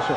是。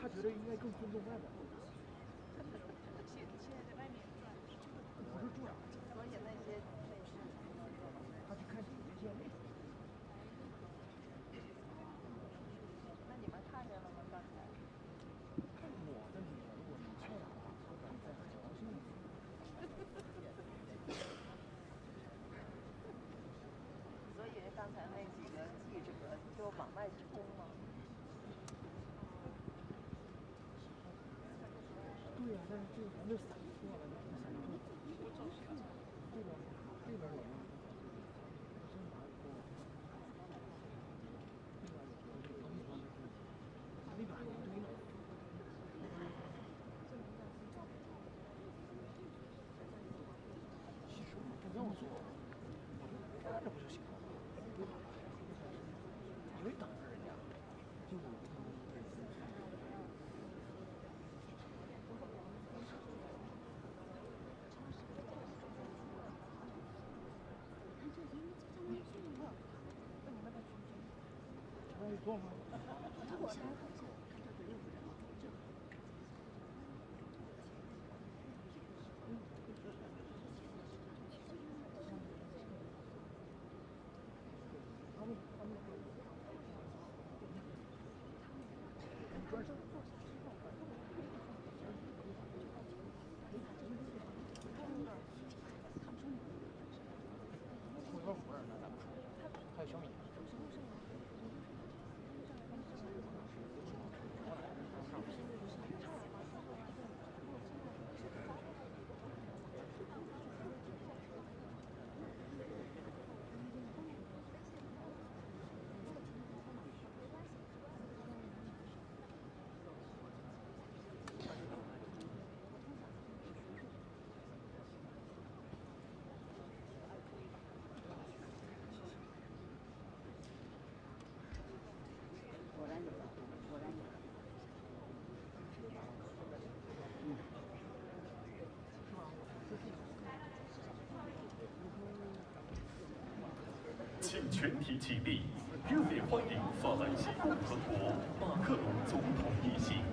他觉得应该更尊重外面。不是这样，他去看体育线那种。那你们才那几个记者就往外冲嘛。对呀、但是这个咱就散错了，散错。这边我们先拿过，那边还有一堆呢。其实我们不用做，站着不就行了吗？对吧？因为等着人家，就我们。可以做吗？我先看这里有人吗？还有小米。请全体起立，热烈欢迎法兰西共和国马克龙总统一行。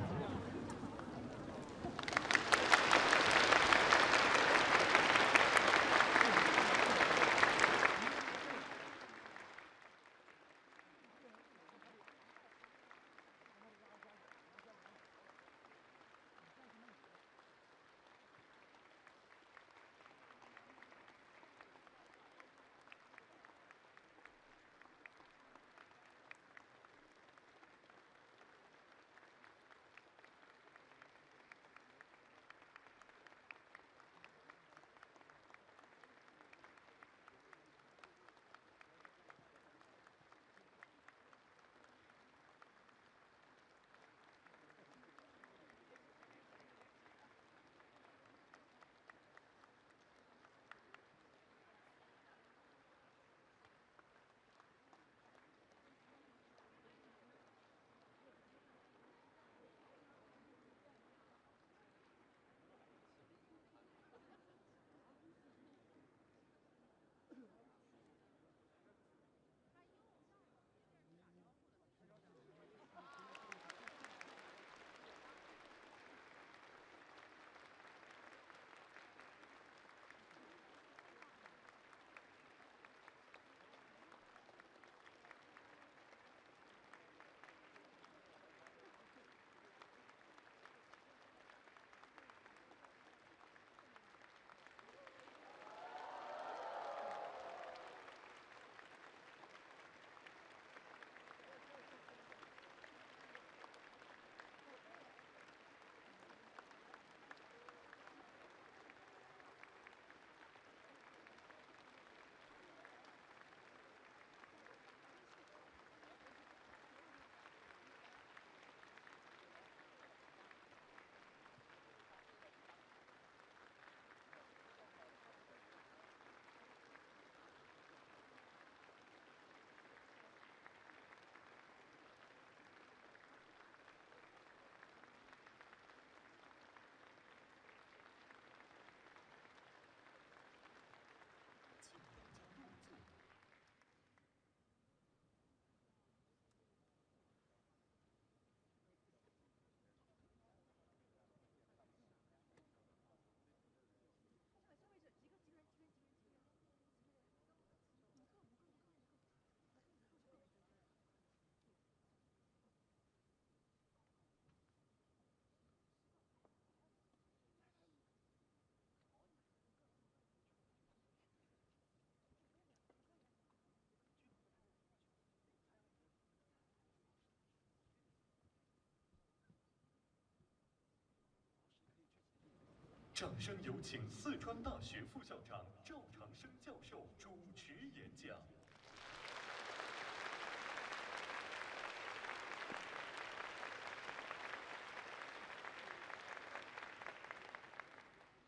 掌声有请四川大学副校长赵长生教授主持演讲。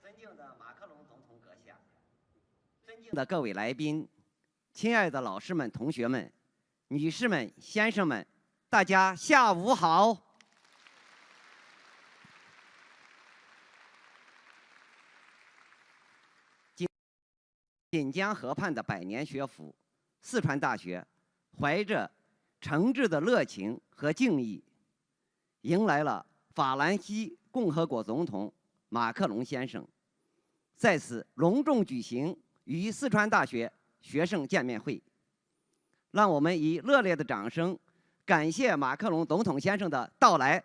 尊敬的马克龙总统阁下，尊敬的各位来宾，亲爱的老师们、同学们、女士们、先生们，大家下午好。锦江河畔的百年学府，四川大学，怀着诚挚的热情和敬意，迎来了法兰西共和国总统马克龙先生，在此隆重举行与四川大学学生见面会。让我们以热烈的掌声，感谢马克龙总统先生的到来。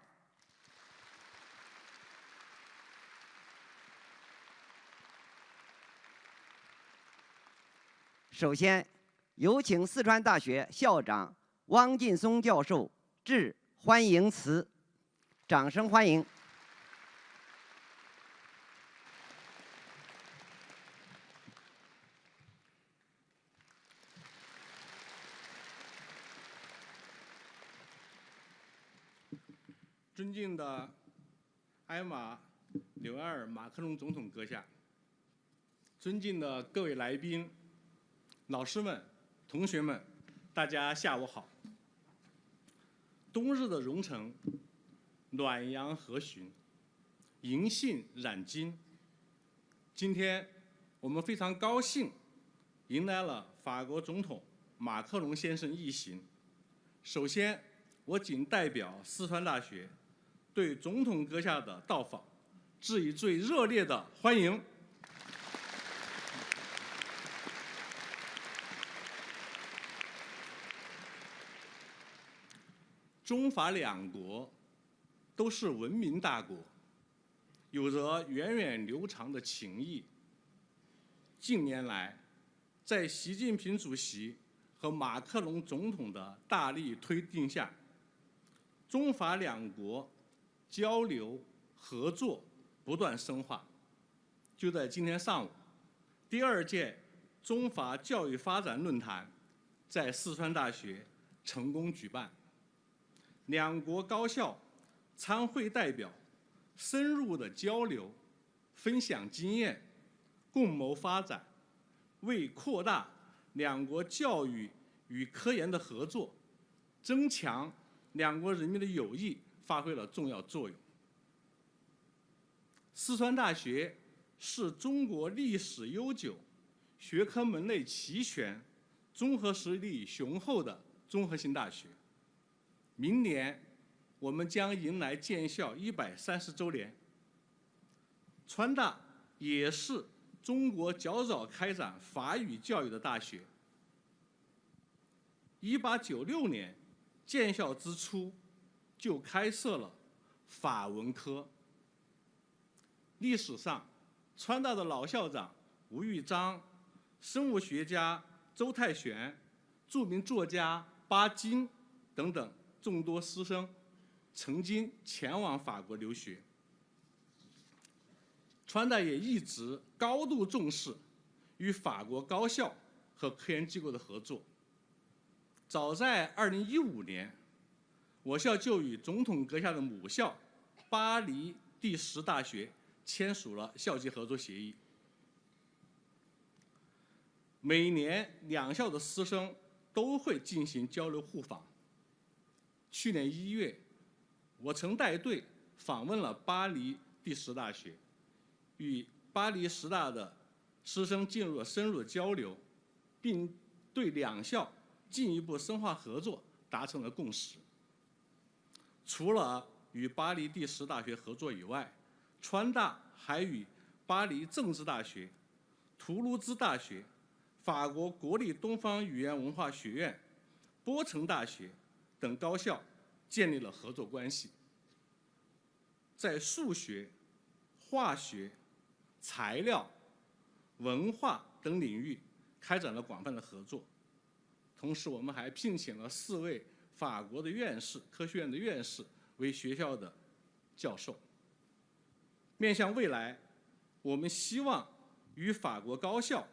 首先，有请四川大学校长汪劲松教授致欢迎词，掌声欢迎。尊敬的埃马纽埃尔·马克龙总统阁下，尊敬的各位来宾、老师们、同学们，大家下午好。冬日的蓉城，暖阳和煦，银杏染金。今天我们非常高兴，迎来了法国总统马克龙先生一行。首先，我谨代表四川大学对总统阁下的到访致以最热烈的欢迎。中法两国都是文明大国，有着源远流长的情谊。近年来，在习近平主席和马克龙总统的大力推进下，中法两国交流合作不断深化。就在今天上午，第2届中法教育发展论坛在四川大学成功举办。两国高校参会代表深入的交流、分享经验、共谋发展，为扩大两国教育与科研的合作，增强两国人民的友谊发挥了重要作用。四川大学是中国历史悠久、学科门类齐全、综合实力雄厚的综合性大学。明年我们将迎来建校130周年。川大也是中国较早开展法语教育的大学。1896年建校之初就开设了法文科。历史上，川大的老校长吴玉章、生物学家周泰玄、著名作家巴金等等众多师生曾经前往法国留学。川大也一直高度重视与法国高校和科研机构的合作。早在2015年，我校就与总统阁下的母校巴黎第10大学签署了校际合作协议。每年两校的师生都会进行交流互访。去年1月，我曾带队访问了巴黎第10大学，与巴黎10大的师生进入了深入的交流，并对两校进一步深化合作达成了共识。除了与巴黎第10大学合作以外，川大还与巴黎政治大学、图卢兹大学、法国国立东方语言文化学院、波城大学等高校建立了合作关系，在数学、化学、材料、文化等领域开展了广泛的合作。同时，我们还聘请了4位法国的院士、科学院的院士为学校的教授。面向未来，我们希望与法国高校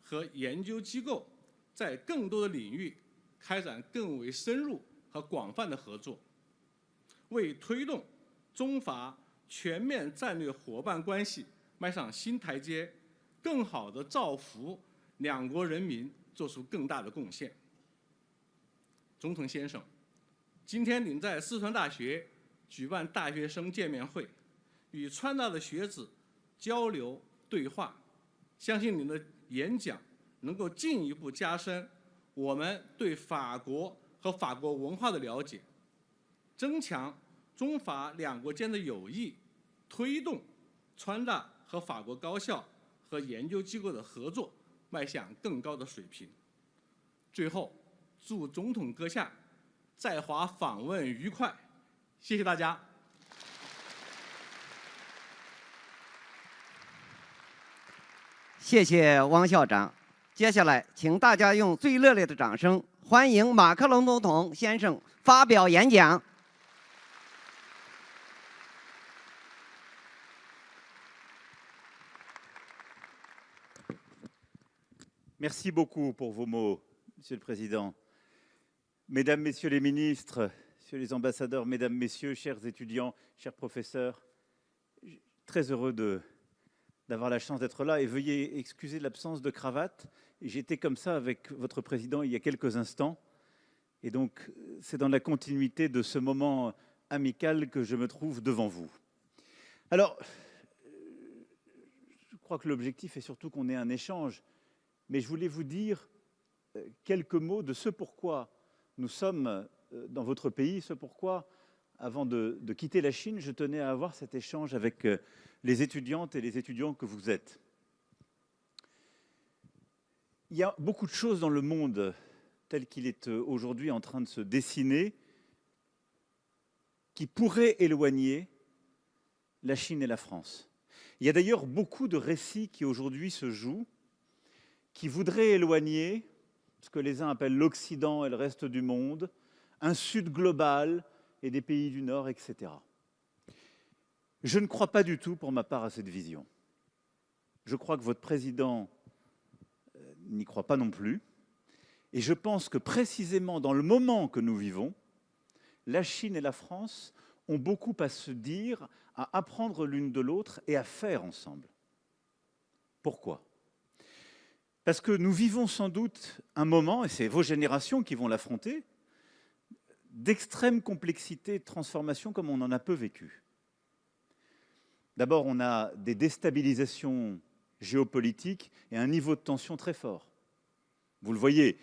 和研究机构在更多的领域开展更为深入和广泛的合作，为推动中法全面战略伙伴关系迈上新台阶，更好地造福两国人民做出更大的贡献。总统先生，今天您在四川大学举办大学生见面会，与川大的学子交流对话，相信您的演讲能够进一步加深我们对法国和法国文化的了解，增强中法两国间的友谊，推动川大和法国高校和研究机构的合作迈向更高的水平。最后，祝总统阁下在华访问愉快，谢谢大家。谢谢汪校长。接下来，请大家用最热烈的掌声欢迎马克龙总统先生发表演讲。Merci beaucoup pour vos mots, Monsieur le Président. Mesdames, Messieurs les ministres, Messieurs les ambassadeurs, Mesdames, Messieurs, chers étudiants, chers professeurs, très heureux d'avoir la chance d'être là et veuillez excuser l'absence de cravate. J'étais comme ça avec votre président il y a quelques instants et donc c'est dans la continuité de ce moment amical que je me trouve devant vous. Alors, je crois que l'objectif est surtout qu'on ait un échange, mais je voulais vous dire quelques mots de ce pourquoi nous sommes dans votre pays, ce pourquoi, avant de quitter la Chine, je tenais à avoir cet échange avec les étudiantes et les étudiants que vous êtes. Il y a beaucoup de choses dans le monde tel qu'il est aujourd'hui en train de se dessiner qui pourraient éloigner la Chine et la France. Il y a d'ailleurs beaucoup de récits qui aujourd'hui se jouent qui voudraient éloigner ce que les uns appellent l'Occident et le reste du monde, un Sud global et des pays du Nord, etc. Je ne crois pas du tout, pour ma part, à cette vision. Je crois que votre président n'y croit pas non plus. Et je pense que précisément dans le moment que nous vivons, la Chine et la France ont beaucoup à se dire, à apprendre l'une de l'autre et à faire ensemble. Pourquoi ? Parce que nous vivons sans doute un moment, et c'est vos générations qui vont l'affronter, d'extrême complexité et de transformation comme on en a peu vécu. D'abord, on a des déstabilisations géopolitiques et un niveau de tension très fort. Vous le voyez,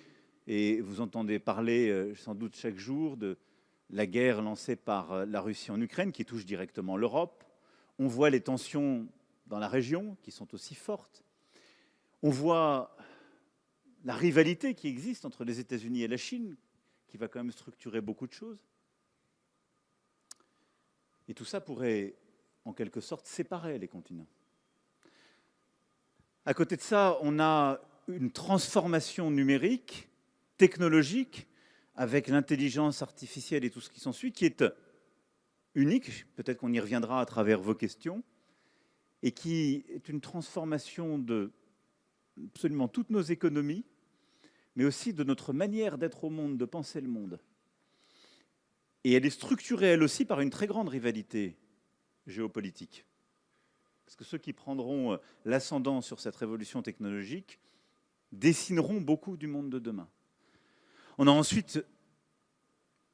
et vous entendez parler sans doute chaque jour de la guerre lancée par la Russie en Ukraine, qui touche directement l'Europe. On voit les tensions dans la région, qui sont aussi fortes. On voit la rivalité qui existe entre les États-Unis et la Chine, qui va quand même structurer beaucoup de choses. Et tout ça pourrait, en quelque sorte, séparer les continents. À côté de ça, on a une transformation numérique, technologique, avec l'intelligence artificielle et tout ce qui s'ensuit, qui est unique, peut-être qu'on y reviendra à travers vos questions, et qui est une transformation de absolument toutes nos économies, mais aussi de notre manière d'être au monde, de penser le monde. Et elle est structurée, elle aussi, par une très grande rivalité géopolitique. Parce que ceux qui prendront l'ascendant sur cette révolution technologique dessineront beaucoup du monde de demain. On a ensuite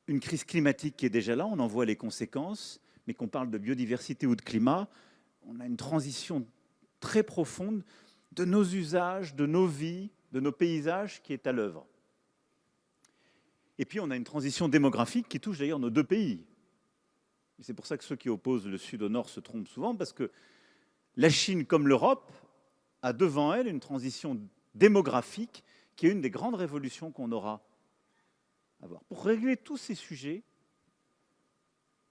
une crise climatique qui est déjà là, on en voit les conséquences, mais qu'on parle de biodiversité ou de climat, on a une transition très profonde de nos usages, de nos vies, de nos paysages qui est à l'œuvre. Et puis on a une transition démographique qui touche d'ailleurs nos deux pays. C'est pour ça que ceux qui opposent le Sud au Nord se trompent souvent, parce que la Chine, comme l'Europe, a devant elle une transition démographique qui est une des grandes révolutions qu'on aura à voir. Pour régler tous ces sujets,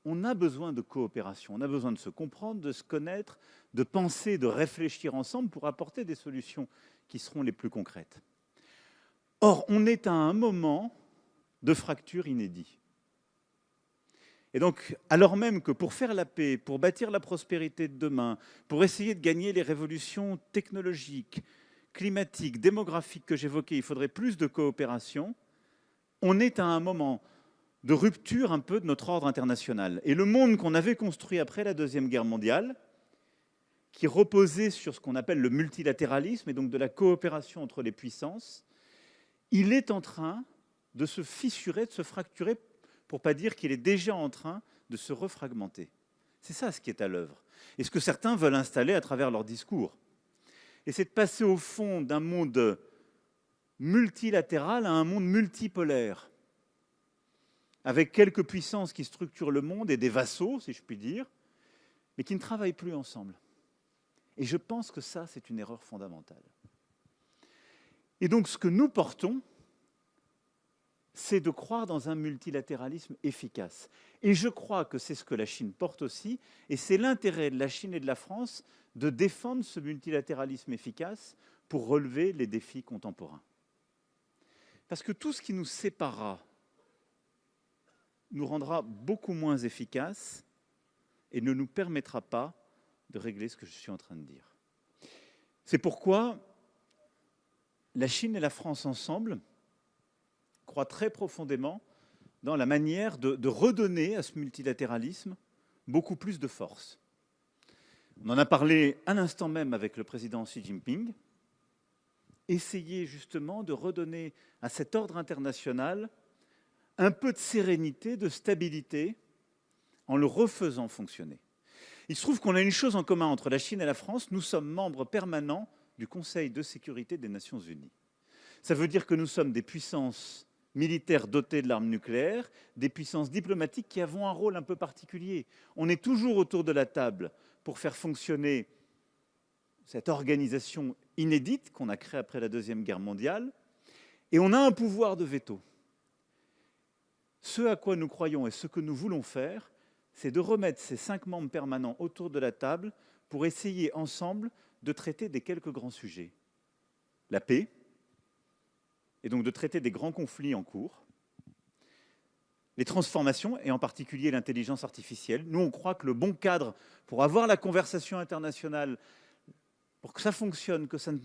on a besoin de coopération, on a besoin de se comprendre, de se connaître, de penser, de réfléchir ensemble pour apporter des solutions qui seront les plus concrètes. Or, on est à un moment de fracture inédit. Et donc, alors même que pour faire la paix, pour bâtir la prospérité de demain, pour essayer de gagner les révolutions technologiques, climatiques, démographiques que j'évoquais, il faudrait plus de coopération, on est à un moment de rupture un peu de notre ordre international. Et le monde qu'on avait construit après la Deuxième Guerre mondiale, qui reposait sur ce qu'on appelle le multilatéralisme et donc de la coopération entre les puissances, il est en train de se fissurer, de se fracturer, pour ne pas dire qu'il est déjà en train de se refragmenter. C'est ça ce qui est à l'œuvre. Et ce que certains veulent installer à travers leur discours. Et c'est de passer au fond d'un monde multilatéral à un monde multipolaire, avec quelques puissances qui structurent le monde et des vassaux, si je puis dire, mais qui ne travaillent plus ensemble. Et je pense que ça, c'est une erreur fondamentale. Et donc, ce que nous portons, c'est de croire dans un multilatéralisme efficace. Et je crois que c'est ce que la Chine porte aussi, et c'est l'intérêt de la Chine et de la France de défendre ce multilatéralisme efficace pour relever les défis contemporains. Parce que tout ce qui nous séparera nous rendra beaucoup moins efficaces et ne nous permettra pas de régler ce que je suis en train de dire. C'est pourquoi la Chine et la France ensemble croient très profondément dans la manière de redonner à ce multilatéralisme beaucoup plus de force. On en a parlé à l'instant même avec le président Xi Jinping. Essayer justement de redonner à cet ordre international un peu de sérénité, de stabilité, en le refaisant fonctionner. Il se trouve qu'on a une chose en commun entre la Chine et la France, nous sommes membres permanents du Conseil de sécurité des Nations Unies. Ça veut dire que nous sommes des puissances militaires dotées de l'arme nucléaire, des puissances diplomatiques qui avons un rôle un peu particulier. On est toujours autour de la table pour faire fonctionner cette organisation inédite qu'on a créée après la Deuxième Guerre mondiale, et on a un pouvoir de veto. Ce à quoi nous croyons et ce que nous voulons faire, c'est de remettre ces 5 membres permanents autour de la table pour essayer ensemble de traiter des quelques grands sujets. La paix, et donc de traiter des grands conflits en cours, les transformations, et en particulier l'intelligence artificielle. Nous, on croit que le bon cadre pour avoir la conversation internationale, pour que ça fonctionne, que ça ne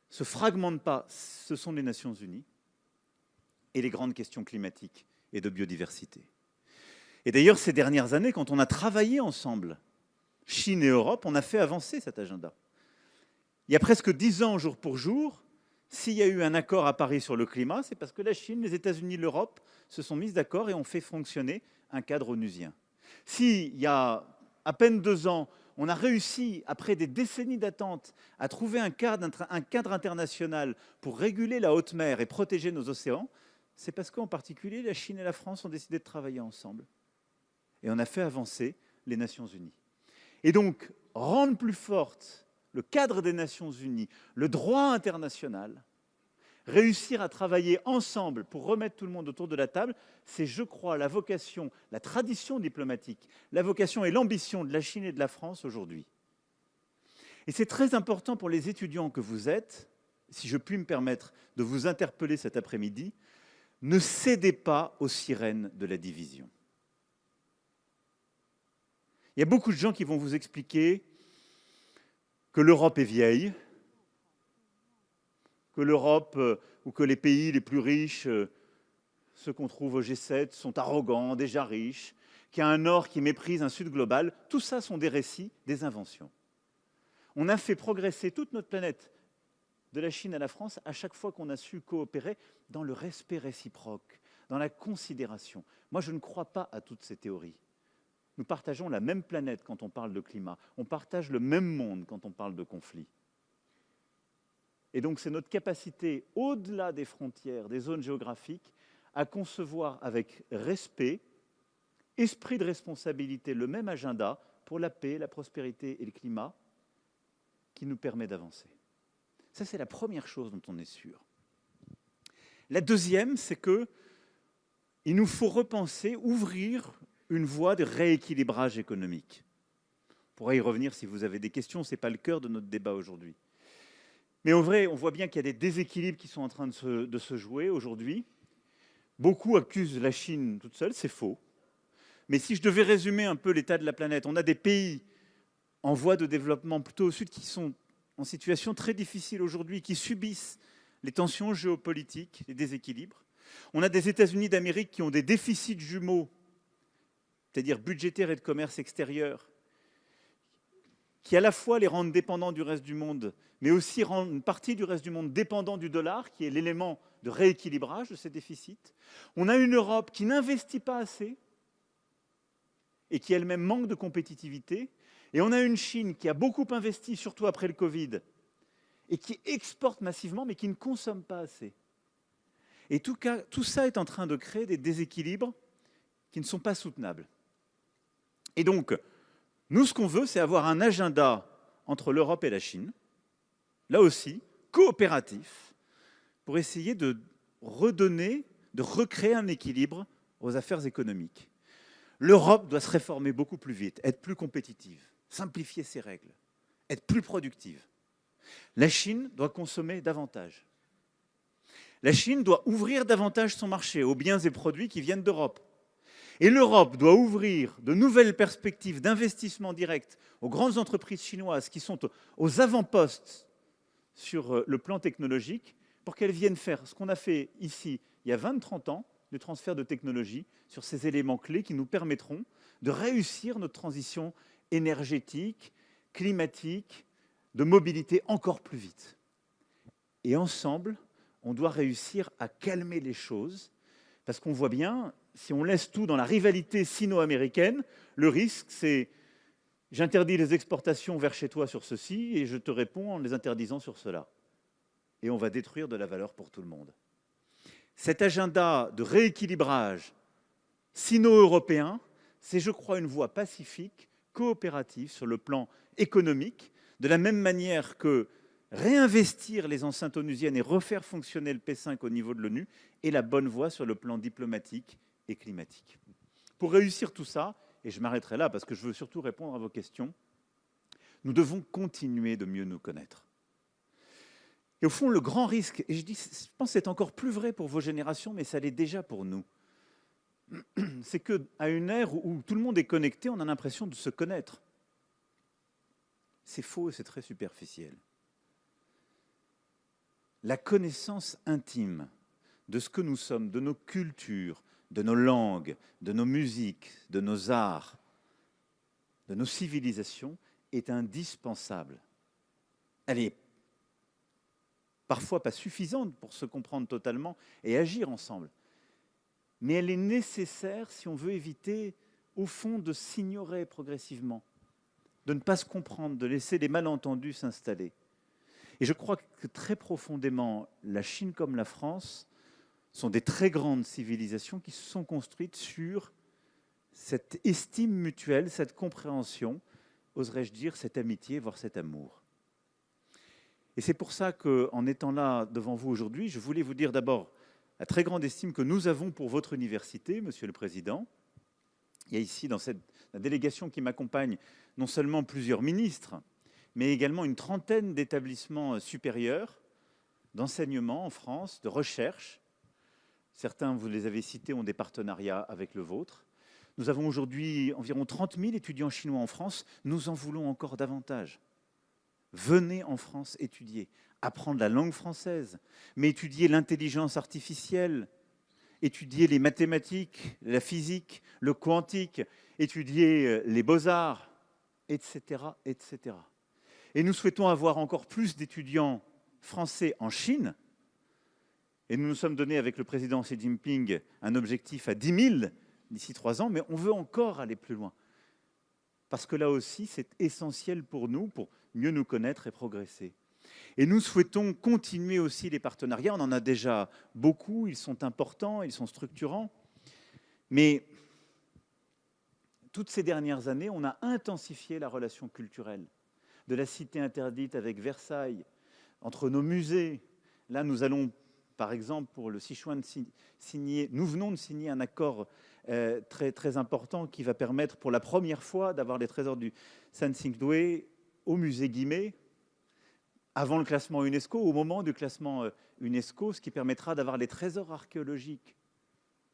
se fragmente pas, ce sont les Nations Unies et les grandes questions climatiques et de biodiversité. Et d'ailleurs, ces dernières années, quand on a travaillé ensemble, Chine et Europe, on a fait avancer cet agenda. Il y a presque 10 ans, jour pour jour, s'il y a eu un accord à Paris sur le climat, c'est parce que la Chine, les États-Unis, l'Europe se sont mis d'accord et ont fait fonctionner un cadre onusien. S'il y a à peine 2 ans, on a réussi, après des décennies d'attente, à trouver un cadre international pour réguler la haute mer et protéger nos océans, c'est parce qu'en particulier, la Chine et la France ont décidé de travailler ensemble. Et on a fait avancer les Nations Unies. Et donc, rendre plus forte le cadre des Nations Unies, le droit international, réussir à travailler ensemble pour remettre tout le monde autour de la table, c'est, je crois, la vocation, la tradition diplomatique, la vocation et l'ambition de la Chine et de la France aujourd'hui. Et c'est très important pour les étudiants que vous êtes, si je puis me permettre de vous interpeller cet après-midi, ne cédez pas aux sirènes de la division. Il y a beaucoup de gens qui vont vous expliquer que l'Europe est vieille, que l'Europe ou que les pays les plus riches, ceux qu'on trouve au G7, sont arrogants, déjà riches, qu'il y a un Nord qui méprise un Sud global. Tout ça sont des récits, des inventions. On a fait progresser toute notre planète, de la Chine à la France, à chaque fois qu'on a su coopérer dans le respect réciproque, dans la considération. Moi, je ne crois pas à toutes ces théories. Nous partageons la même planète quand on parle de climat. On partage le même monde quand on parle de conflit. Et donc, c'est notre capacité, au-delà des frontières, des zones géographiques, à concevoir avec respect, esprit de responsabilité, le même agenda pour la paix, la prospérité et le climat qui nous permet d'avancer. Ça, c'est la première chose dont on est sûr. La deuxième, c'est qu'il nous faut repenser, ouvrir une voie de rééquilibrage économique. On pourra y revenir si vous avez des questions, ce n'est pas le cœur de notre débat aujourd'hui. Mais en vrai, on voit bien qu'il y a des déséquilibres qui sont en train de se jouer aujourd'hui. Beaucoup accusent la Chine toute seule, c'est faux. Mais si je devais résumer un peu l'état de la planète, on a des pays en voie de développement plutôt au sud qui sont en situation très difficile aujourd'hui, qui subissent les tensions géopolitiques, les déséquilibres. On a des États-Unis d'Amérique qui ont des déficits jumeaux, c'est-à-dire budgétaires et de commerce extérieur, qui à la fois les rendent dépendants du reste du monde, mais aussi rendent une partie du reste du monde dépendant du dollar, qui est l'élément de rééquilibrage de ces déficits. On a une Europe qui n'investit pas assez et qui elle-même manque de compétitivité. Et on a une Chine qui a beaucoup investi, surtout après le Covid, et qui exporte massivement, mais qui ne consomme pas assez. Et tout ça est en train de créer des déséquilibres qui ne sont pas soutenables. Et donc, nous, ce qu'on veut, c'est avoir un agenda entre l'Europe et la Chine, là aussi, coopératif, pour essayer de redonner, de recréer un équilibre aux affaires économiques. L'Europe doit se réformer beaucoup plus vite, être plus compétitive, simplifier ses règles, être plus productive. La Chine doit consommer davantage. La Chine doit ouvrir davantage son marché aux biens et produits qui viennent d'Europe. Et l'Europe doit ouvrir de nouvelles perspectives d'investissement direct aux grandes entreprises chinoises qui sont aux avant-postes sur le plan technologique pour qu'elles viennent faire ce qu'on a fait ici il y a 20-30 ans, le transfert de technologie sur ces éléments clés qui nous permettront de réussir notre transition énergétique, climatique, de mobilité encore plus vite. Et ensemble, on doit réussir à calmer les choses, parce qu'on voit bien, si on laisse tout dans la rivalité sino-américaine, le risque, c'est j'interdis les exportations vers chez toi sur ceci, et je te réponds en les interdisant sur cela. Et on va détruire de la valeur pour tout le monde. Cet agenda de rééquilibrage sino-européen, c'est, je crois, une voie pacifique, coopérative sur le plan économique, de la même manière que réinvestir les enceintes onusiennes et refaire fonctionner le P5 au niveau de l'ONU est la bonne voie sur le plan diplomatique et climatique. Pour réussir tout ça, et je m'arrêterai là parce que je veux surtout répondre à vos questions, nous devons continuer de mieux nous connaître. Et au fond, le grand risque, et je pense que c'est encore plus vrai pour vos générations, mais ça l'est déjà pour nous, c'est qu'à une ère où tout le monde est connecté, on a l'impression de se connaître. C'est faux et c'est très superficiel. La connaissance intime de ce que nous sommes, de nos cultures, de nos langues, de nos musiques, de nos arts, de nos civilisations, est indispensable. Elle est parfois pas suffisante pour se comprendre totalement et agir ensemble. Mais elle est nécessaire si on veut éviter, au fond, de s'ignorer progressivement, de ne pas se comprendre, de laisser les malentendus s'installer. Et je crois que très profondément, la Chine comme la France sont des très grandes civilisations qui se sont construites sur cette estime mutuelle, cette compréhension, oserais-je dire, cette amitié, voire cet amour. Et c'est pour ça qu'en étant là devant vous aujourd'hui, je voulais vous dire d'abord la très grande estime que nous avons pour votre université, Monsieur le Président. Il y a ici, dans la délégation qui m'accompagne, non seulement plusieurs ministres, mais également une trentaine d'établissements supérieurs d'enseignement en France, de recherche. Certains, vous les avez cités, ont des partenariats avec le vôtre. Nous avons aujourd'hui environ 30 000 étudiants chinois en France. Nous en voulons encore davantage. Venez en France étudier, apprendre la langue française, mais étudier l'intelligence artificielle, étudier les mathématiques, la physique, le quantique, étudier les beaux-arts, etc., etc. Et nous souhaitons avoir encore plus d'étudiants français en Chine. Et nous nous sommes donné avec le président Xi Jinping un objectif à 10 000 d'ici 3 ans, mais on veut encore aller plus loin. Parce que là aussi, c'est essentiel pour nous, pour mieux nous connaître et progresser. Et nous souhaitons continuer aussi les partenariats. On en a déjà beaucoup, ils sont importants, ils sont structurants. Mais toutes ces dernières années, on a intensifié la relation culturelle. De la cité interdite avec Versailles, entre nos musées. Là, nous allons, par exemple, pour le Sichuan, nous venons de signer un accord très, très important qui va permettre pour la première fois d'avoir les trésors du Sanxingdui au musée Guimet, avant le classement UNESCO, au moment du classement UNESCO, ce qui permettra d'avoir les trésors archéologiques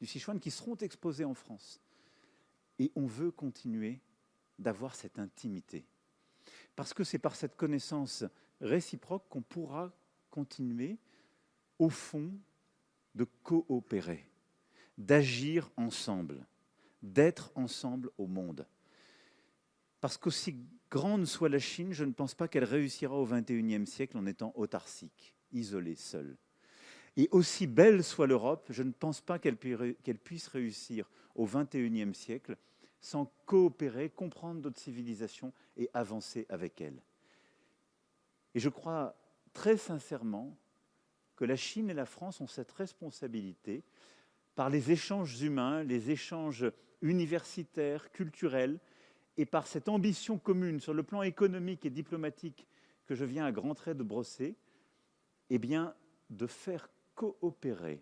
du Sichuan qui seront exposés en France. Et on veut continuer d'avoir cette intimité. Parce que c'est par cette connaissance réciproque qu'on pourra continuer, au fond, de coopérer, d'agir ensemble, d'être ensemble au monde. Parce qu'aussi grande soit la Chine, je ne pense pas qu'elle réussira au XXIe siècle en étant autarcique, isolée, seule. Et aussi belle soit l'Europe, je ne pense pas qu'elle puisse réussir au XXIe siècle sans coopérer, comprendre d'autres civilisations et avancer avec elles. Et je crois très sincèrement que la Chine et la France ont cette responsabilité par les échanges humains, les échanges universitaires, culturels, et par cette ambition commune sur le plan économique et diplomatique que je viens à grands traits de brosser, eh bien, de faire coopérer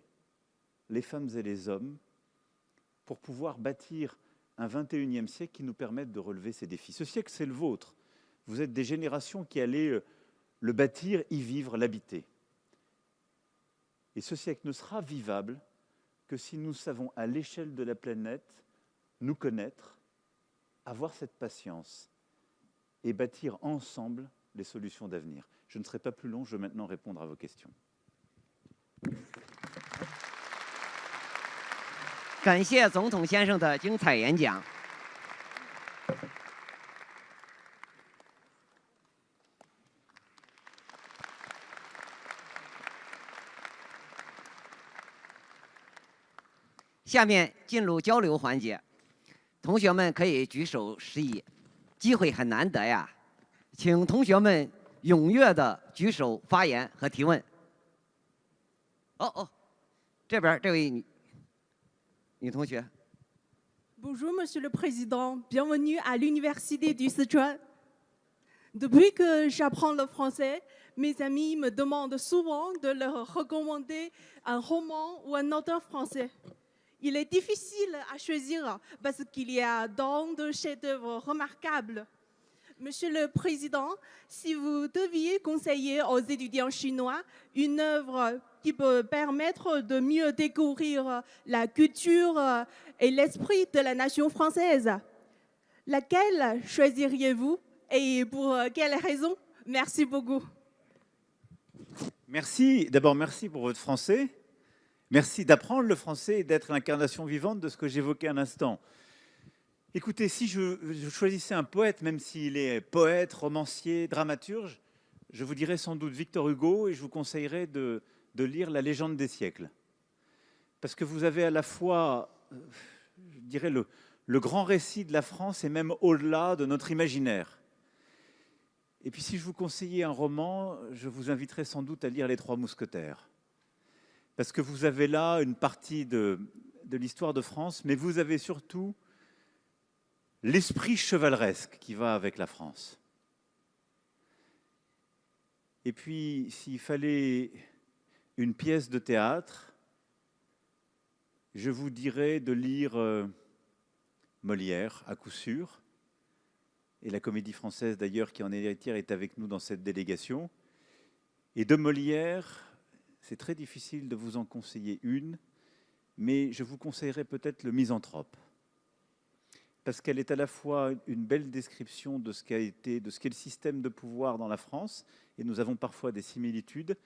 les femmes et les hommes pour pouvoir bâtir un XXIe siècle qui nous permette de relever ces défis. Ce siècle, c'est le vôtre. Vous êtes des générations qui allez le bâtir, y vivre, l'habiter. Et ce siècle ne sera vivable que si nous savons, à l'échelle de la planète, nous connaître, avoir cette patience et bâtir ensemble les solutions d'avenir. Je ne serai pas plus long, je vais maintenant répondre à vos questions. 感谢总统先生的精彩演讲。下面进入交流环节，同学们可以举手示意，机会很难得呀，请同学们踊跃的举手发言和提问。这边这位女同学。 Bonjour, Monsieur le Président. Bienvenue à l'Université du Sichuan. Depuis que j'apprends le français, mes amis me demandent souvent de leur recommander un roman ou un auteur français. Il est difficile à choisir parce qu'il y a tant de chefs-d'œuvre remarquables. Monsieur le Président, si vous deviez conseiller aux étudiants chinois une œuvre qui peut permettre de mieux découvrir la culture et l'esprit de la nation française, laquelle choisiriez-vous et pour quelles raisons? Merci beaucoup. Merci. D'abord, merci pour votre français. Merci d'apprendre le français et d'être l'incarnation vivante de ce que j'évoquais un instant. Écoutez, si je choisissais un poète, même s'il est poète, romancier, dramaturge, je vous dirais sans doute Victor Hugo et je vous conseillerais de lire La Légende des siècles. Parce que vous avez à la fois, je dirais, le grand récit de la France et même au-delà de notre imaginaire. Et puis si je vous conseillais un roman, je vous inviterais sans doute à lire Les Trois Mousquetaires. Parce que vous avez là une partie de l'histoire de France, mais vous avez surtout l'esprit chevaleresque qui va avec la France. Et puis, s'il fallait une pièce de théâtre, je vous dirais de lire Molière, à coup sûr, et la Comédie Française d'ailleurs, qui en est héritière, est avec nous dans cette délégation. Et de Molière, c'est très difficile de vous en conseiller une, mais je vous conseillerais peut-être Le Misanthrope. Parce qu'elle est à la fois une belle description de ce qu'a été, de ce qu'est le système de pouvoir dans la France, et nous avons parfois des similitudes,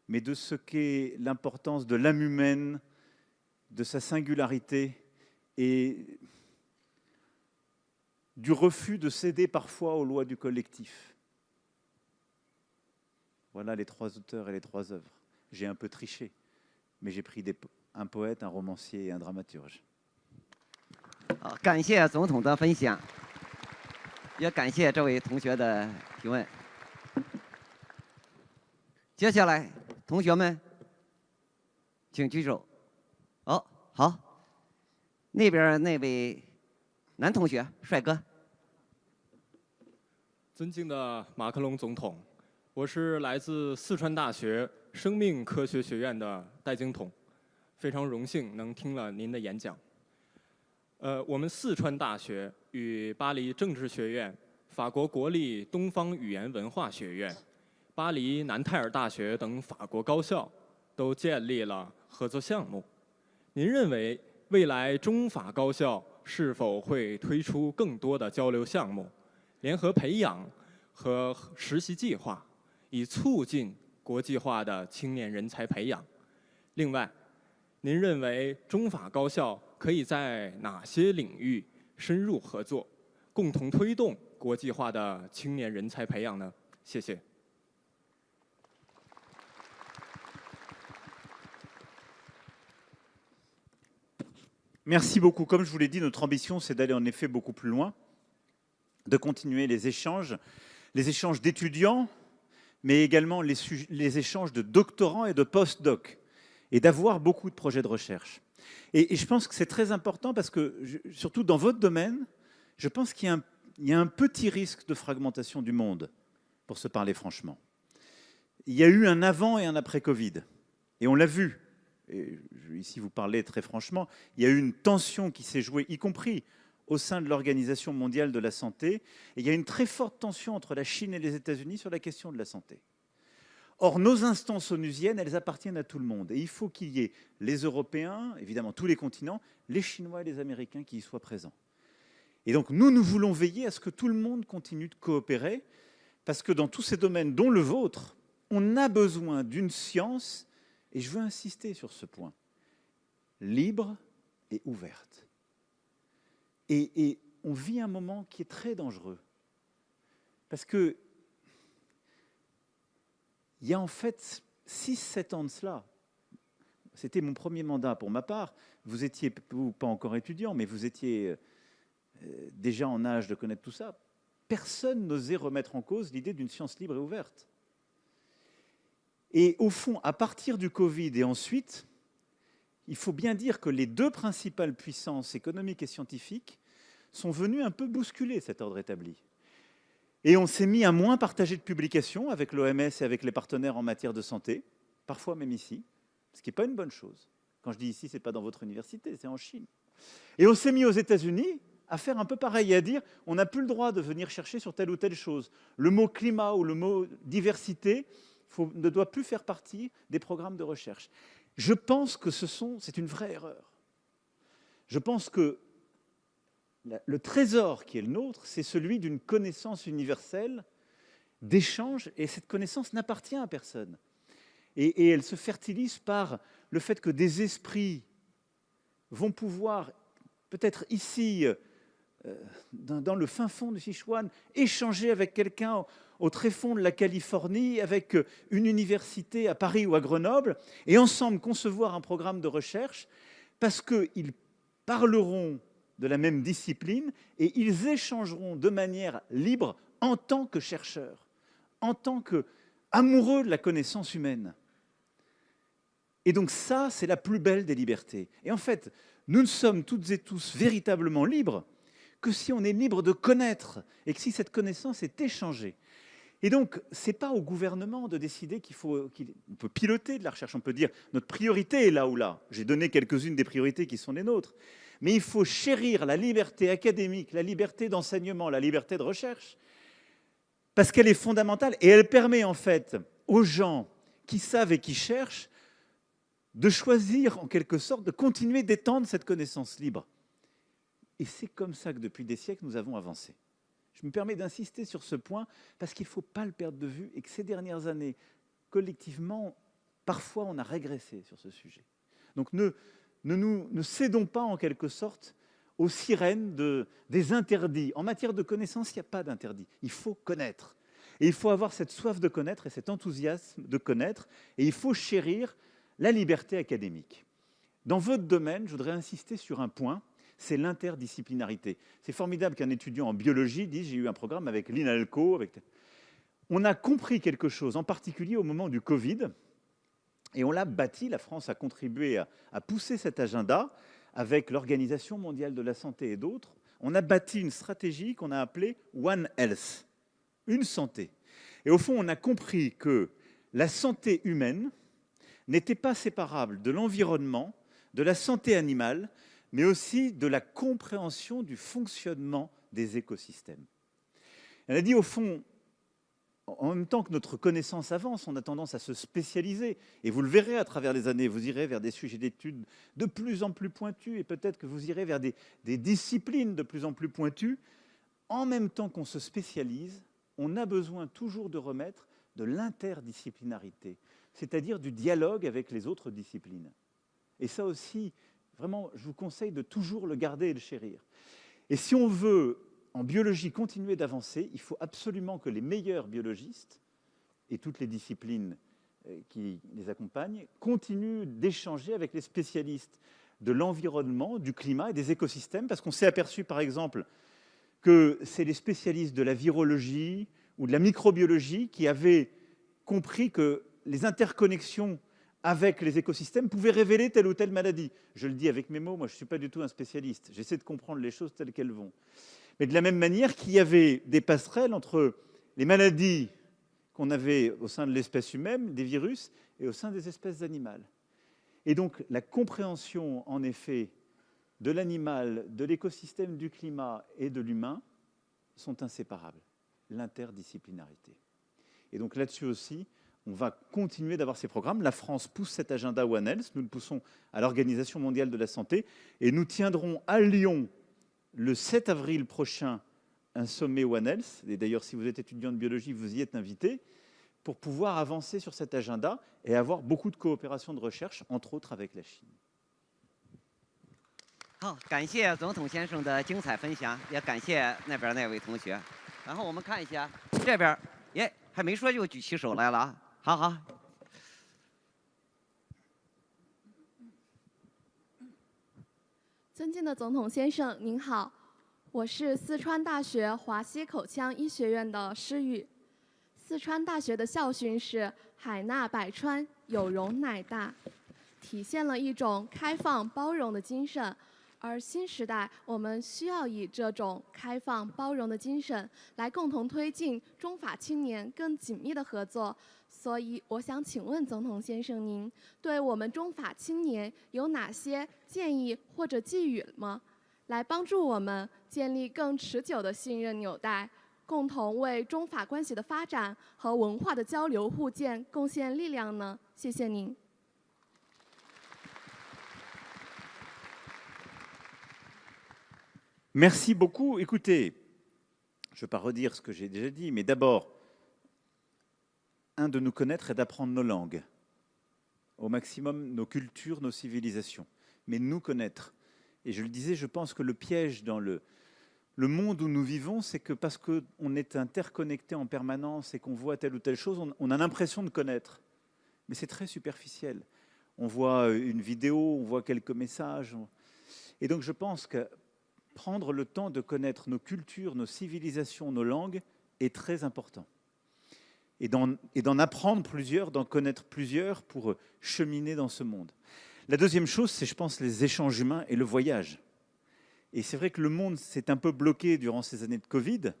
mais de ce qu'est l'importance de l'âme humaine, de sa singularité, et du refus de céder parfois aux lois du collectif. Voilà les trois auteurs et les trois œuvres. J'ai un peu triché, mais j'ai pris un poète, un romancier et un dramaturge. 好，感谢总统的分享，也感谢这位同学的提问。接下来，同学们，请举手。好，那边那位男同学，帅哥。尊敬的马克龙总统，我是来自四川大学生命科学学院的戴经统，非常荣幸能听了您的演讲。我们四川大学与巴黎政治学院、法国国立东方语言文化学院、巴黎南泰尔大学等法国高校都建立了合作项目。您认为未来中法高校是否会推出更多的交流项目、联合培养和实习计划，以促进国际化的青年人才培养？另外，您认为中法高校可以在哪些领域深入合作，共同推动国际化的青年人才培养呢？谢谢。Merci beaucoup. Comme je vous l'ai dit, notre ambition, c'est d'aller en effet beaucoup plus loin, de continuer les échanges d'étudiants, mais également les échanges de doctorants et de post-doc, et d'avoir beaucoup de projets de recherche. Et je pense que c'est très important parce que, surtout dans votre domaine, je pense qu'il y a un petit risque de fragmentation du monde, pour se parler franchement. Il y a eu un avant et un après Covid, et on l'a vu. Et ici, vous parlez très franchement, il y a eu une tension qui s'est jouée, y compris au sein de l'Organisation mondiale de la santé, et il y a une très forte tension entre la Chine et les États-Unis sur la question de la santé. Or, nos instances onusiennes, elles appartiennent à tout le monde, et il faut qu'il y ait les Européens, évidemment tous les continents, les Chinois et les Américains qui y soient présents. Et donc, nous voulons veiller à ce que tout le monde continue de coopérer, parce que dans tous ces domaines, dont le vôtre, on a besoin d'une science. Et je veux insister sur ce point, libre et ouverte. Et on vit un moment qui est très dangereux. Parce que il y a en fait 6-7 ans de cela, c'était mon premier mandat pour ma part, vous étiez pas encore étudiant, mais vous étiez déjà en âge de connaître tout ça, personne n'osait remettre en cause l'idée d'une science libre et ouverte. Et au fond, à partir du Covid et ensuite, il faut bien dire que les deux principales puissances économiques et scientifiques sont venues un peu bousculer cet ordre établi. Et on s'est mis à moins partager de publications avec l'OMS et avec les partenaires en matière de santé, parfois même ici, ce qui n'est pas une bonne chose. Quand je dis ici, ce n'est pas dans votre université, c'est en Chine. Et on s'est mis aux États-Unis à faire un peu pareil et à dire on n'a plus le droit de venir chercher sur telle ou telle chose. Le mot climat ou le mot diversité ne doit plus faire partie des programmes de recherche. Je pense que c'est une vraie erreur. Je pense que le trésor qui est le nôtre, c'est celui d'une connaissance universelle, d'échange, et cette connaissance n'appartient à personne. Et elle se fertilise par le fait que des esprits vont pouvoir, peut-être ici, dans le fin fond du Sichuan, échanger avec quelqu'un au très fond de la Californie, avec une université à Paris ou à Grenoble, et ensemble concevoir un programme de recherche, parce qu'ils parleront de la même discipline et ils échangeront de manière libre en tant que chercheurs, en tant qu'amoureux de la connaissance humaine. Et donc ça, c'est la plus belle des libertés. Et en fait, nous ne sommes toutes et tous véritablement libres que si on est libre de connaître et que si cette connaissance est échangée. Et donc, ce n'est pas au gouvernement de décider on peut piloter de la recherche, on peut dire notre priorité est là ou là. J'ai donné quelques-unes des priorités qui sont les nôtres. Mais il faut chérir la liberté académique, la liberté d'enseignement, la liberté de recherche, parce qu'elle est fondamentale et elle permet en fait aux gens qui savent et qui cherchent de choisir en quelque sorte de continuer d'étendre cette connaissance libre. Et c'est comme ça que depuis des siècles, nous avons avancé. Je me permets d'insister sur ce point parce qu'il ne faut pas le perdre de vue et que ces dernières années, collectivement, parfois on a régressé sur ce sujet. Donc ne cédons pas en quelque sorte aux sirènes des interdits. En matière de connaissance, il n'y a pas d'interdit. Il faut connaître. Et il faut avoir cette soif de connaître et cet enthousiasme de connaître. Et il faut chérir la liberté académique. Dans votre domaine, je voudrais insister sur un point, c'est l'interdisciplinarité. C'est formidable qu'un étudiant en biologie dise « j'ai eu un programme avec l'INALCO ». On a compris quelque chose, en particulier au moment du Covid, et on l'a bâti, la France a contribué à pousser cet agenda avec l'Organisation mondiale de la santé et d'autres. On a bâti une stratégie qu'on a appelée One Health, une santé. Et au fond, on a compris que la santé humaine n'était pas séparable de l'environnement, de la santé animale, mais aussi de la compréhension du fonctionnement des écosystèmes. Elle a dit, au fond, en même temps que notre connaissance avance, on a tendance à se spécialiser. Et vous le verrez à travers les années, vous irez vers des sujets d'études de plus en plus pointus, et peut-être que vous irez vers des disciplines de plus en plus pointues. En même temps qu'on se spécialise, on a besoin toujours de remettre de l'interdisciplinarité, c'est-à-dire du dialogue avec les autres disciplines. Et ça aussi, vraiment, je vous conseille de toujours le garder et le chérir. Et si on veut, en biologie, continuer d'avancer, il faut absolument que les meilleurs biologistes, et toutes les disciplines qui les accompagnent, continuent d'échanger avec les spécialistes de l'environnement, du climat et des écosystèmes, parce qu'on s'est aperçu, par exemple, que c'est les spécialistes de la virologie ou de la microbiologie qui avaient compris que les interconnexions avec les écosystèmes pouvaient révéler telle ou telle maladie. Je le dis avec mes mots, moi je ne suis pas du tout un spécialiste, j'essaie de comprendre les choses telles qu'elles vont. Mais de la même manière qu'il y avait des passerelles entre les maladies qu'on avait au sein de l'espèce humaine, des virus, et au sein des espèces animales. Et donc la compréhension, en effet, de l'animal, de l'écosystème, du climat et de l'humain sont inséparables. L'interdisciplinarité. Et donc là-dessus aussi, on va continuer d'avoir ces programmes. La France pousse cet agenda One Health, nous le poussons à l'Organisation mondiale de la santé, et nous tiendrons à Lyon le 7 avril prochain un sommet One Health. Et d'ailleurs, si vous êtes étudiant de biologie, vous y êtes invité, pour pouvoir avancer sur cet agenda et avoir beaucoup de coopération de recherche, entre autres avec la Chine. 好，感谢总统先生的精彩分享，也感谢那边那位同学。然后我们看一下这边，耶，还没说就举起手来了啊！好好。尊敬的总统先生，您好，我是四川大学华西口腔医学院的施玉。四川大学的校训是“海纳百川，有容乃大”，体现了一种开放包容的精神。而新时代，我们需要以这种开放包容的精神来共同推进中法青年更紧密的合作。所以，我想请问总统先生，您对我们中法青年有哪些建议或者寄语吗？来帮助我们建立更持久的信任纽带，共同为中法关系的发展和文化的交流互鉴贡献力量呢？谢谢您。 Merci beaucoup. Écoutez, je ne vais pas redire ce que j'ai déjà dit, mais d'abord, un, de nous connaître et d'apprendre nos langues, au maximum nos cultures, nos civilisations, mais nous connaître. Et je le disais, je pense que le piège dans le monde où nous vivons, c'est que parce qu'on est interconnecté en permanence et qu'on voit telle ou telle chose, on a l'impression de connaître. Mais c'est très superficiel. On voit une vidéo, on voit quelques messages. Et donc je pense que prendre le temps de connaître nos cultures, nos civilisations, nos langues est très important. Et d'en apprendre plusieurs, d'en connaître plusieurs pour cheminer dans ce monde. La deuxième chose, c'est, je pense, les échanges humains et le voyage. Et c'est vrai que le monde s'est un peu bloqué durant ces années de Covid.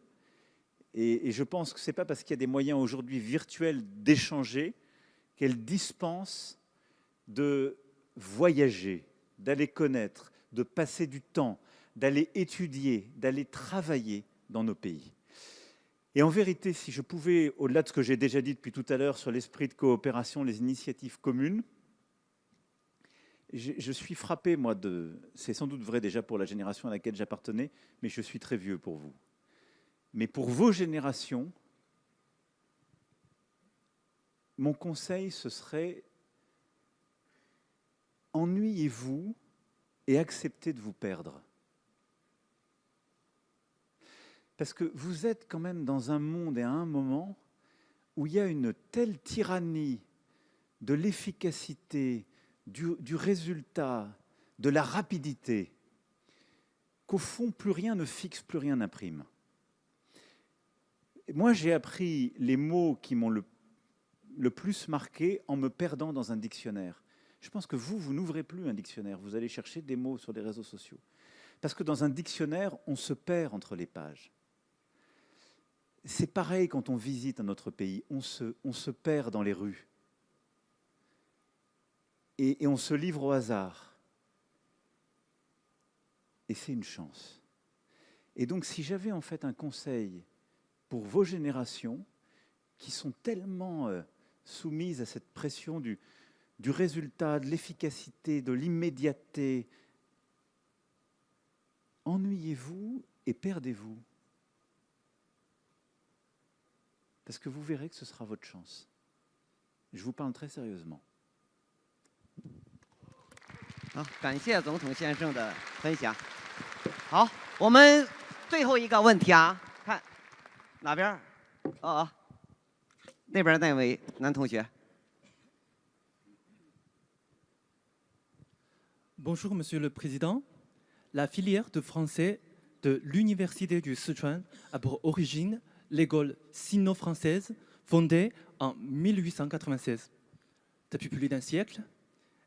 Et je pense que ce n'est pas parce qu'il y a des moyens aujourd'hui virtuels d'échanger qu'elle dispense de voyager, d'aller connaître, de passer du temps, d'aller étudier, d'aller travailler dans nos pays. Et en vérité, si je pouvais, au-delà de ce que j'ai déjà dit depuis tout à l'heure sur l'esprit de coopération, les initiatives communes, je suis frappé, moi, c'est sans doute vrai déjà pour la génération à laquelle j'appartenais, mais je suis très vieux pour vous. Mais pour vos générations, mon conseil, ce serait ennuyez-vous et acceptez de vous perdre. Parce que vous êtes quand même dans un monde et à un moment où il y a une telle tyrannie de l'efficacité, du résultat, de la rapidité, qu'au fond, plus rien ne fixe, plus rien n'imprime. Moi, j'ai appris les mots qui m'ont le plus marqué en me perdant dans un dictionnaire. Je pense que vous n'ouvrez plus un dictionnaire, vous allez chercher des mots sur les réseaux sociaux. Parce que dans un dictionnaire, on se perd entre les pages. C'est pareil quand on visite un autre pays, on se perd dans les rues. Et on se livre au hasard. Et c'est une chance. Et donc si j'avais en fait un conseil pour vos générations, qui sont tellement soumises à cette pression du résultat, de l'efficacité, de l'immédiateté. Ennuyez-vous et perdez-vous. Parce que vous verrez que ce sera votre chance. Je vous parle très sérieusement. 好，感谢总统先生的分享。好，我们最后一个问题啊，看哪边？那边那位男同学。Bonjour, Monsieur le Président. La filière de français de l'Université du Sichuan a pour origine l'école sino-française fondée en 1896. Depuis plus d'un siècle,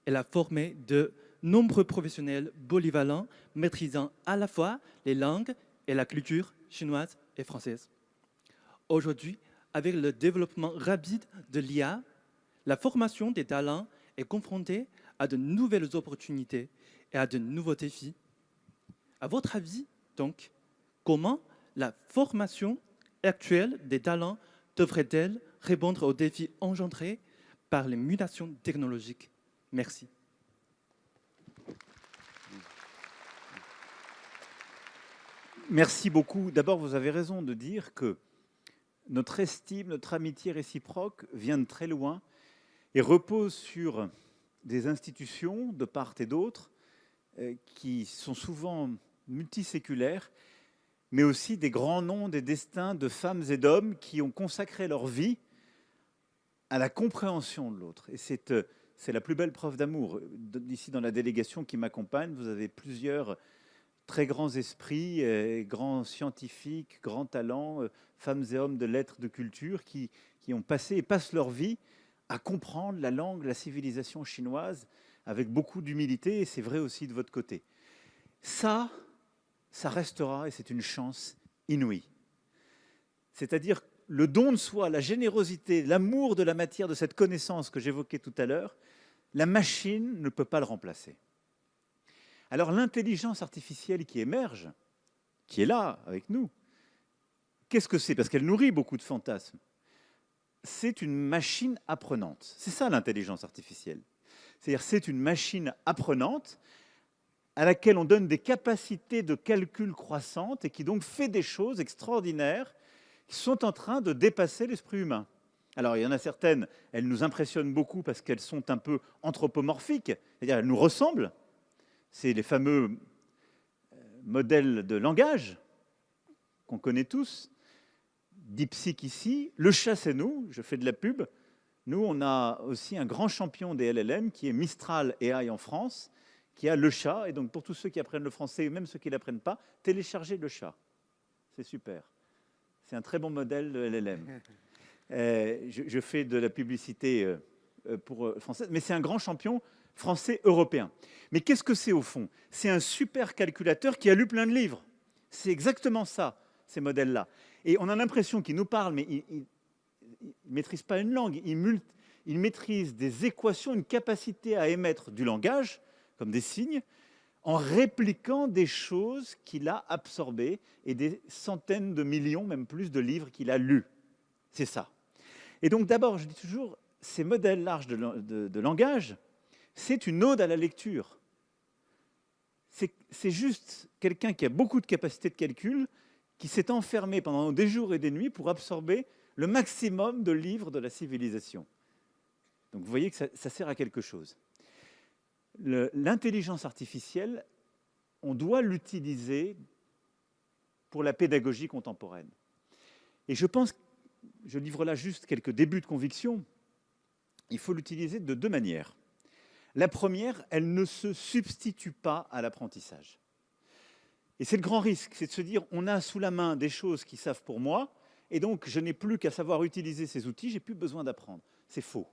elle a formé de nombreux professionnels polyvalents maîtrisant à la fois les langues et la culture chinoise et française. Aujourd'hui, avec le développement rapide de l'IA, la formation des talents est confrontée à de nouvelles opportunités et à de nouveaux défis. À votre avis, donc, comment la formation actuelle des talents devrait-elle répondre aux défis engendrés par les mutations technologiques? Merci. Merci beaucoup. D'abord, vous avez raison de dire que notre estime, notre amitié réciproque vient de très loin et repose sur des institutions de part et d'autre qui sont souvent multiséculaires, mais aussi des grands noms, des destins de femmes et d'hommes qui ont consacré leur vie à la compréhension de l'autre. Et c'est la plus belle preuve d'amour. Ici, dans la délégation qui m'accompagne, vous avez plusieurs très grands esprits, grands scientifiques, grands talents, femmes et hommes de lettres, de culture, qui ont passé et passent leur vie à comprendre la langue, la civilisation chinoise, avec beaucoup d'humilité, et c'est vrai aussi de votre côté. Ça restera, et c'est une chance inouïe. C'est-à-dire le don de soi, la générosité, l'amour de la matière, de cette connaissance que j'évoquais tout à l'heure, la machine ne peut pas le remplacer. Alors l'intelligence artificielle qui émerge, qui est là avec nous, qu'est-ce que c'est? Parce qu'elle nourrit beaucoup de fantasmes. C'est une machine apprenante. C'est ça l'intelligence artificielle. C'est-à-dire c'est une machine apprenante à laquelle on donne des capacités de calcul croissantes et qui donc fait des choses extraordinaires qui sont en train de dépasser l'esprit humain. Alors il y en a certaines, elles nous impressionnent beaucoup parce qu'elles sont un peu anthropomorphiques, c'est-à-dire elles nous ressemblent. C'est les fameux modèles de langage qu'on connaît tous. DeepSeek ici, le chat c'est nous, je fais de la pub. Nous, on a aussi un grand champion des LLM qui est Mistral AI en France, qui a le chat. Et donc pour tous ceux qui apprennent le français, même ceux qui ne l'apprennent pas, téléchargez le chat. C'est super. C'est un très bon modèle de LLM. Je fais de la publicité pour française, mais c'est un grand champion français européen. Mais qu'est-ce que c'est au fond? C'est un super calculateur qui a lu plein de livres. C'est exactement ça, ces modèles-là. Et on a l'impression qu'il nous parle, mais il ne maîtrise pas une langue. Il maîtrise des équations, une capacité à émettre du langage, comme des signes, en répliquant des choses qu'il a absorbées et des centaines de millions, même plus, de livres qu'il a lus. C'est ça. Et donc d'abord, je dis toujours, ces modèles larges de langage, c'est une ode à la lecture. C'est juste quelqu'un qui a beaucoup de capacités de calcul, qui s'est enfermé pendant des jours et des nuits pour absorber le maximum de livres de la civilisation. Donc vous voyez que ça sert à quelque chose. L'intelligence artificielle, on doit l'utiliser pour la pédagogie contemporaine. Et je pense, je livre là juste quelques débuts de conviction, il faut l'utiliser de deux manières. La première, elle ne se substitue pas à l'apprentissage. Et c'est le grand risque, c'est de se dire, on a sous la main des choses qui savent pour moi, et donc je n'ai plus qu'à savoir utiliser ces outils, j'ai plus besoin d'apprendre. C'est faux.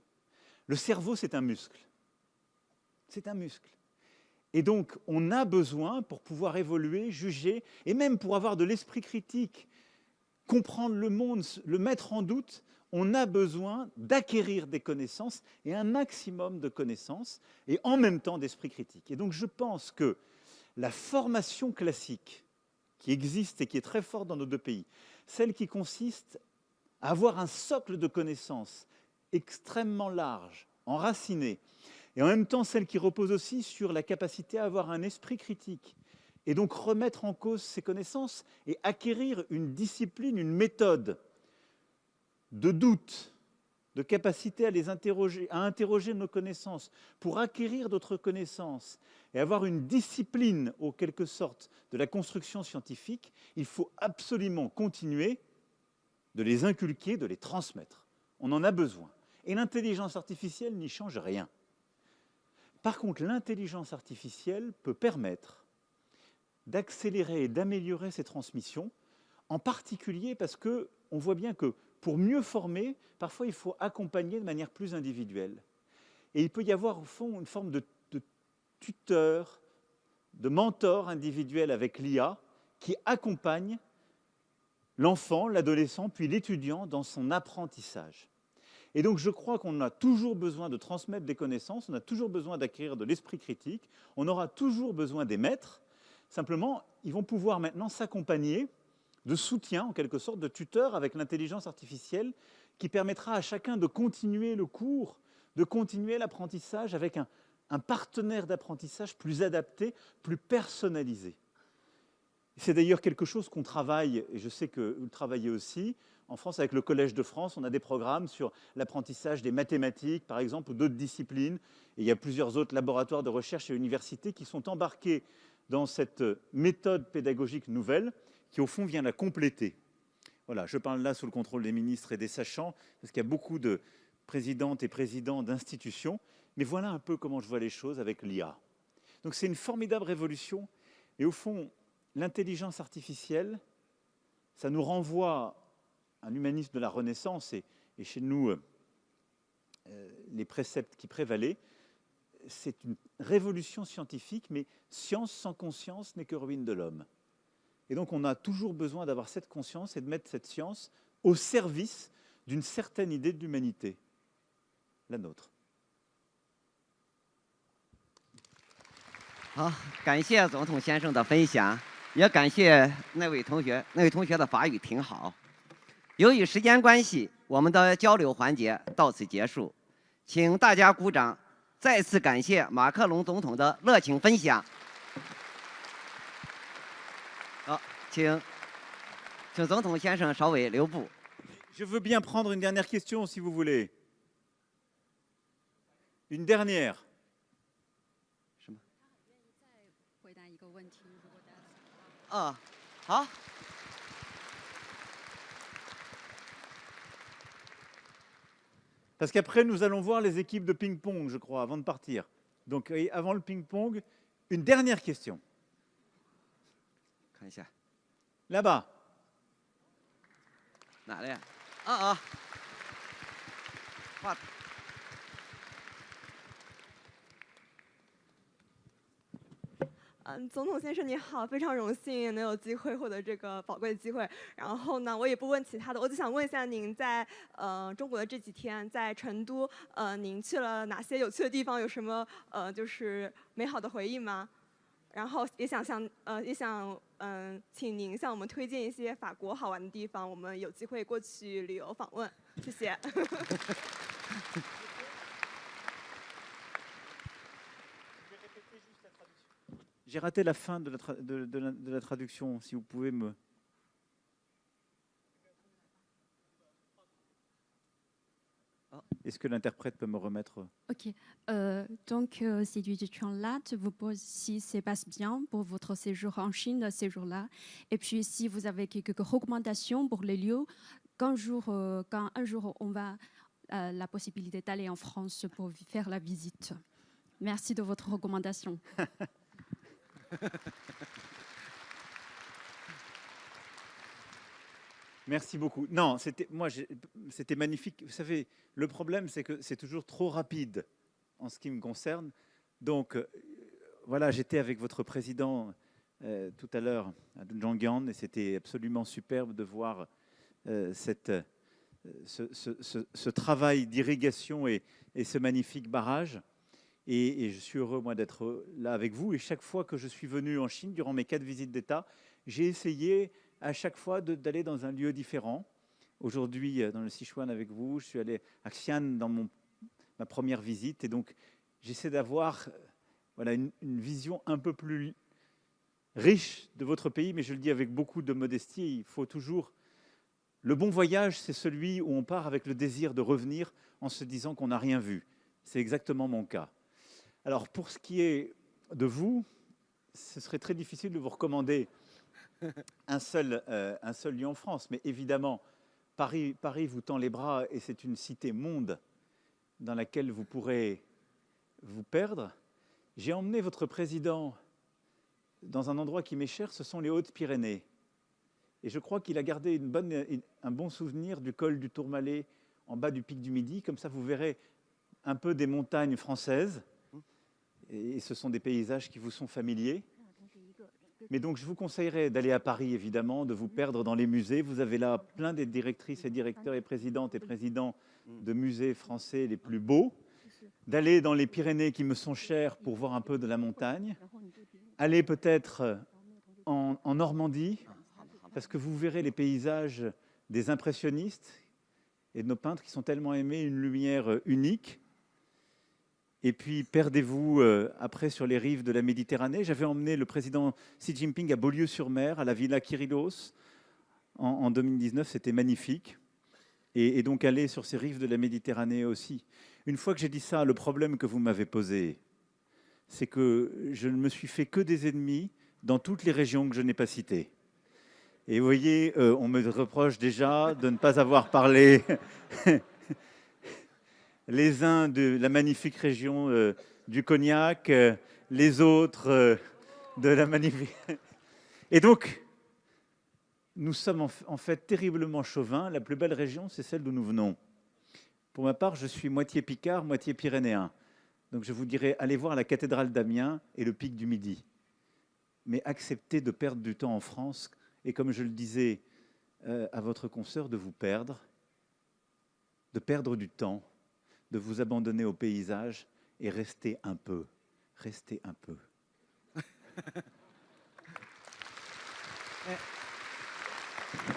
Le cerveau, c'est un muscle. C'est un muscle. Et donc, on a besoin, pour pouvoir évoluer, juger, et même pour avoir de l'esprit critique, comprendre le monde, le mettre en doute, on a besoin d'acquérir des connaissances, et un maximum de connaissances, et en même temps d'esprit critique. Et donc, je pense que la formation classique qui existe et qui est très forte dans nos deux pays, celle qui consiste avoir un socle de connaissances extrêmement large, enraciné, et en même temps celle qui repose aussi sur la capacité à avoir un esprit critique, et donc remettre en cause ces connaissances et acquérir une discipline, une méthode de doute, de capacité à les interroger, à interroger nos connaissances pour acquérir d'autres connaissances et avoir une discipline, en quelque sorte, de la construction scientifique, il faut absolument continuer de les inculquer, de les transmettre. On en a besoin. Et l'intelligence artificielle n'y change rien. Par contre, l'intelligence artificielle peut permettre d'accélérer et d'améliorer ces transmissions, en particulier parce qu'on voit bien que pour mieux former, parfois il faut accompagner de manière plus individuelle. Et il peut y avoir au fond une forme de tuteur, de mentor individuel avec l'IA qui accompagne l'enfant, l'adolescent, puis l'étudiant dans son apprentissage. Et donc je crois qu'on a toujours besoin de transmettre des connaissances, on a toujours besoin d'acquérir de l'esprit critique, on aura toujours besoin des maîtres. Simplement, ils vont pouvoir maintenant s'accompagner de soutien, en quelque sorte, de tuteur avec l'intelligence artificielle qui permettra à chacun de continuer le cours, de continuer l'apprentissage avec un partenaire d'apprentissage plus adapté, plus personnalisé. C'est d'ailleurs quelque chose qu'on travaille, et je sais que vous le travaillez aussi. En France, avec le Collège de France, on a des programmes sur l'apprentissage des mathématiques, par exemple, ou d'autres disciplines. Et il y a plusieurs autres laboratoires de recherche et universités qui sont embarqués dans cette méthode pédagogique nouvelle qui, au fond, vient la compléter. Voilà, je parle là sous le contrôle des ministres et des sachants, parce qu'il y a beaucoup de présidentes et présidents d'institutions. Mais voilà un peu comment je vois les choses avec l'IA. Donc c'est une formidable révolution. Et au fond, l'intelligence artificielle, ça nous renvoie à un humanisme de la Renaissance, et chez nous, les préceptes qui prévalaient. C'est une révolution scientifique, mais science sans conscience n'est que ruine de l'homme. Et donc on a toujours besoin d'avoir cette conscience et de mettre cette science au service d'une certaine idée de l'humanité, la nôtre. 好，感谢总统先生的分享，也感谢那位同学。那位同学的法语挺好。由于时间关系，我们的交流环节到此结束，请大家鼓掌，再次感谢马克龙总统的热情分享。好，请总统先生稍微留步。Je veux bien prendre une dernière question, si vous voulez. Une dernière. 啊，好。Parce qu'après, nous allons voir les équipes de ping-pong, je crois, avant de partir. Donc, avant le ping-pong, une dernière question. Là-bas. 哪里？啊！画。总统先生你好，非常荣幸能有机会获得这个宝贵的机会。然后呢，我也不问其他的，我只想问一下您在中国的这几天，在成都您去了哪些有趣的地方？有什么就是美好的回忆吗？然后也想请您向我们推荐一些法国好玩的地方，我们有机会过去旅游访问。谢谢。J'ai raté la fin de la traduction, si vous pouvez me... Est-ce que l'interprète peut me remettre... Ok. Donc, c'est du là. Vous posez si ça passe bien pour votre séjour en Chine, ces jours-là. Et puis, si vous avez quelques recommandations pour les lieux, quand un jour on va la possibilité d'aller en France pour faire la visite. Merci de votre recommandation. Merci beaucoup. Non, c'était magnifique. Vous savez, le problème, c'est que c'est toujours trop rapide en ce qui me concerne. Donc, voilà, j'étais avec votre président tout à l'heure à Zhangjiang et c'était absolument superbe de voir ce travail d'irrigation et ce magnifique barrage. Et je suis heureux, moi, d'être là avec vous. Et chaque fois que je suis venu en Chine, durant mes 4 visites d'État, j'ai essayé à chaque fois d'aller dans un lieu différent, aujourd'hui dans le Sichuan avec vous. Je suis allé à Xi'an dans ma première visite. Et donc, j'essaie d'avoir voilà, une vision un peu plus riche de votre pays, mais je le dis avec beaucoup de modestie. Il faut toujours... Le bon voyage, c'est celui où on part avec le désir de revenir en se disant qu'on n'a rien vu. C'est exactement mon cas. Alors, pour ce qui est de vous, ce serait très difficile de vous recommander un seul lieu en France. Mais évidemment, Paris vous tend les bras et c'est une cité-monde dans laquelle vous pourrez vous perdre. J'ai emmené votre président dans un endroit qui m'est cher, ce sont les Hautes-Pyrénées. Et je crois qu'il a gardé un bon souvenir du col du Tourmalet en bas du pic du Midi. Comme ça, vous verrez un peu des montagnes françaises. Et ce sont des paysages qui vous sont familiers. Mais donc, je vous conseillerais d'aller à Paris, évidemment, de vous perdre dans les musées. Vous avez là plein des directrices et directeurs et présidentes et présidents de musées français les plus beaux. D'aller dans les Pyrénées qui me sont chères pour voir un peu de la montagne. Aller peut-être en Normandie, parce que vous verrez les paysages des impressionnistes et de nos peintres qui sont tellement aimés, une lumière unique. Et puis, perdez-vous après sur les rives de la Méditerranée. J'avais emmené le président Xi Jinping à Beaulieu-sur-Mer, à la Villa Kyrillos. En 2019, c'était magnifique. Et donc, aller sur ces rives de la Méditerranée aussi. Une fois que j'ai dit ça, le problème que vous m'avez posé, c'est que je ne me suis fait que des ennemis dans toutes les régions que je n'ai pas citées. Et vous voyez, on me reproche déjà de ne pas avoir parlé les uns de la magnifique région du Cognac, les autres de la magnifique... Et donc, nous sommes en fait terriblement chauvins. La plus belle région, c'est celle d'où nous venons. Pour ma part, je suis moitié Picard, moitié Pyrénéen. Donc je vous dirais, allez voir la cathédrale d'Amiens et le pic du Midi. Mais acceptez de perdre du temps en France. Et comme je le disais à votre consoeur, de vous perdre, de perdre du temps, de vous abandonner au paysage et rester un peu. Restez un peu.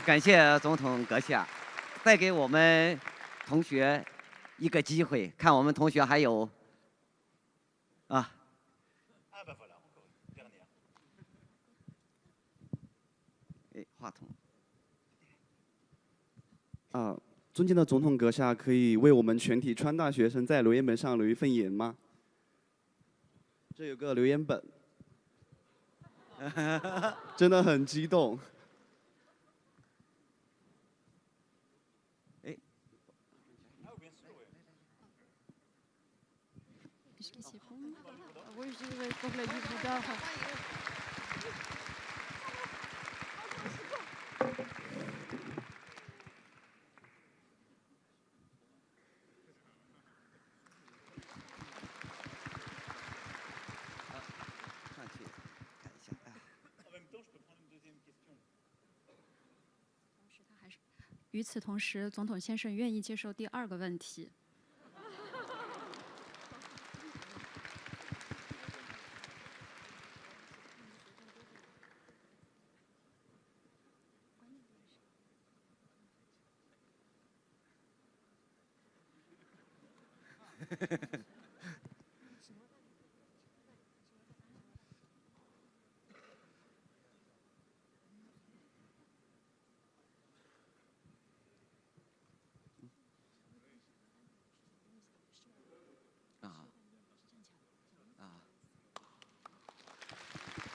感谢总统阁下，再给我们同学一个机会，看我们同学还有啊。哎，话筒。尊敬的总统阁下，可以为我们全体川大学生在留言本上留一份言吗？这有个留言本，真的很激动。 Oui, je dirais pour le livre d'or. En même temps, je peux prendre une deuxième question. 与此同时，总统先生愿意接受第二个问题。